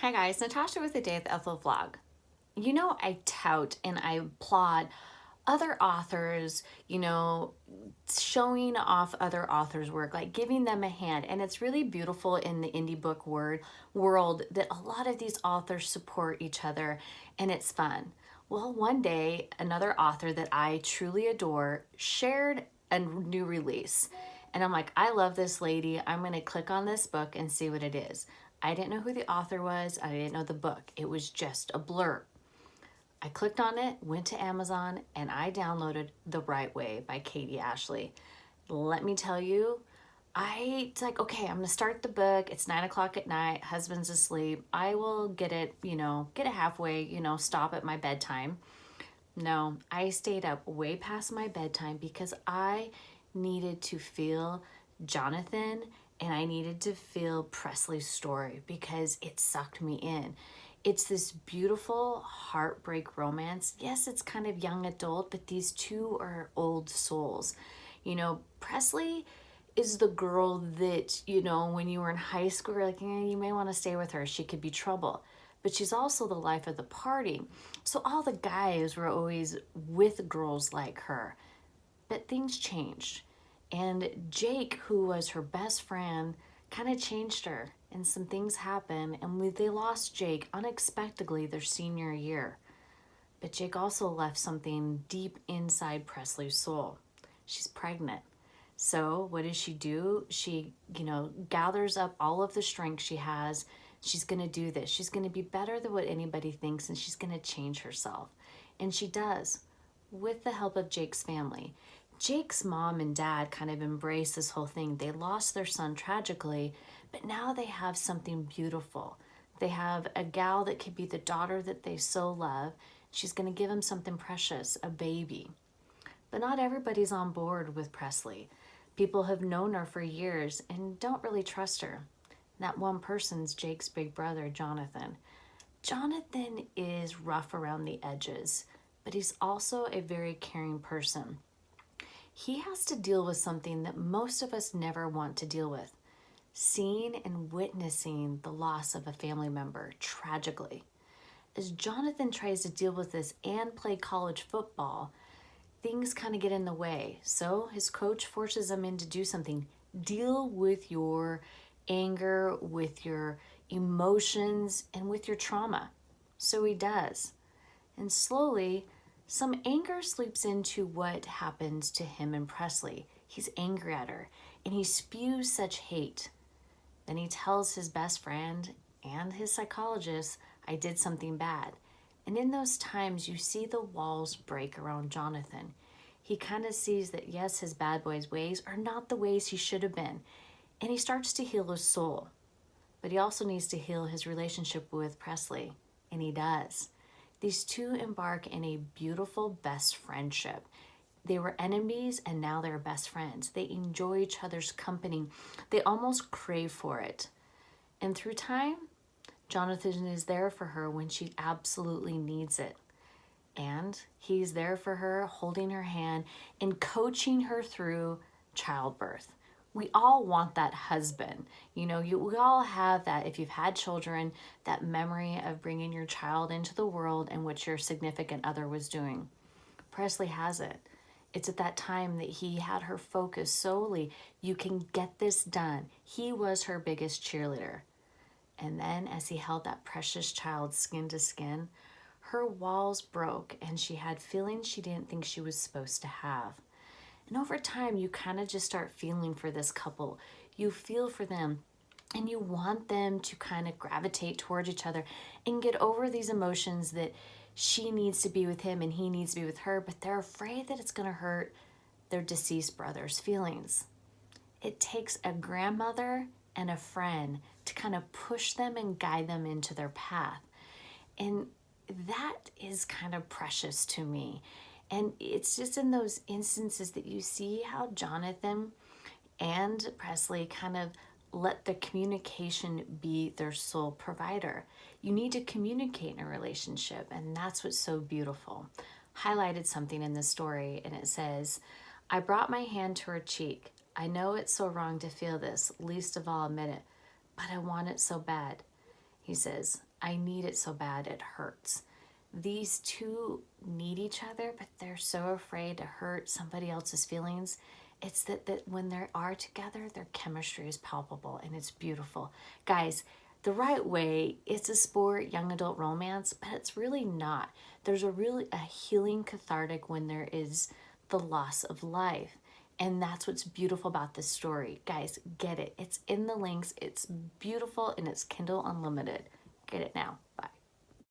Hi guys, Natasha with the Day with Ethel vlog. You know, I tout and I applaud other authors, showing off other authors' work, like giving them a hand. And it's really beautiful in the indie book world that a lot of these authors support each other and it's fun. Well, one day, another author that I truly adore shared a new release. And I'm like, I love this lady. I'm going to click on this book and see what it is. I didn't know who the author was. I didn't know the book. It was just a blurb. I clicked on it, went to Amazon, and I downloaded The Right Way by Katie Ashley. Let me tell you, it's like, okay, I'm gonna start the book. It's 9 o'clock at night, husband's asleep. I will get it, get it halfway, stop at my bedtime. No, I stayed up way past my bedtime because I needed to feel Jonathan and I needed to feel Presley's story because it sucked me in. It's this beautiful heartbreak romance. Yes, it's kind of young adult, but these two are old souls. Presley is the girl that, when you were in high school, you're like, you may want to stay with her. She could be trouble. But she's also the life of the party. So all the guys were always with girls like her. But things changed. And Jake, who was her best friend, kind of changed her. And some things happened. And they lost Jake unexpectedly their senior year. But Jake also left something deep inside Presley's soul. She's pregnant. So what does she do? She, gathers up all of the strength she has. She's going to do this. She's going to be better than what anybody thinks, and she's going to change herself. And she does, with the help of Jake's family. Jake's mom and dad kind of embrace this whole thing. They lost their son tragically, but now they have something beautiful. They have a gal that could be the daughter that they so love. She's going to give him something precious, a baby. But not everybody's on board with Presley. People have known her for years and don't really trust her. That one person's Jake's big brother, Jonathan. Jonathan is rough around the edges, but he's also a very caring person. He has to deal with something that most of us never want to deal with. Seeing and witnessing the loss of a family member tragically. As Jonathan tries to deal with this and play college football, things kind of get in the way. So his coach forces him in to do something. Deal with your anger, with your emotions, and with your trauma. So he does. And slowly, some anger sleeps into what happens to him and Presley. He's angry at her, and he spews such hate. Then he tells his best friend and his psychologist, I did something bad. And in those times, you see the walls break around Jonathan. He kind of sees that, yes, his bad boy's ways are not the ways he should have been. And he starts to heal his soul. But he also needs to heal his relationship with Presley. And he does. These two embark in a beautiful best friendship. They were enemies and now they're best friends. They enjoy each other's company. They almost crave for it. And through time, Jonathan is there for her when she absolutely needs it. And he's there for her, holding her hand and coaching her through childbirth. We all want that husband. We all have that, if you've had children, that memory of bringing your child into the world and what your significant other was doing. Presley has it. It's at that time that he had her focus solely. You can get this done. He was her biggest cheerleader. And then as he held that precious child skin to skin, her walls broke and she had feelings she didn't think she was supposed to have. And over time, you kind of just start feeling for this couple. You feel for them and you want them to kind of gravitate towards each other and get over these emotions that she needs to be with him and he needs to be with her, but they're afraid that it's going to hurt their deceased brother's feelings. It takes a grandmother and a friend to kind of push them and guide them into their path. And that is kind of precious to me. And it's just in those instances that you see how Jonathan and Presley kind of let the communication be their sole provider. You need to communicate in a relationship, and that's what's so beautiful. Highlighted something in the story, and it says, I brought my hand to her cheek. I know it's so wrong to feel this, least of all admit it, but I want it so bad. He says, I need it so bad it hurts. These two need each other, but they're so afraid to hurt somebody else's feelings. It's that when they are together, their chemistry is palpable and it's beautiful. Guys, the right way, it's a sport, young adult romance, but it's really not. There's a healing cathartic when there is the loss of life. And that's what's beautiful about this story. Guys, get it. It's in the links. It's beautiful and it's Kindle Unlimited. Get it now. Bye.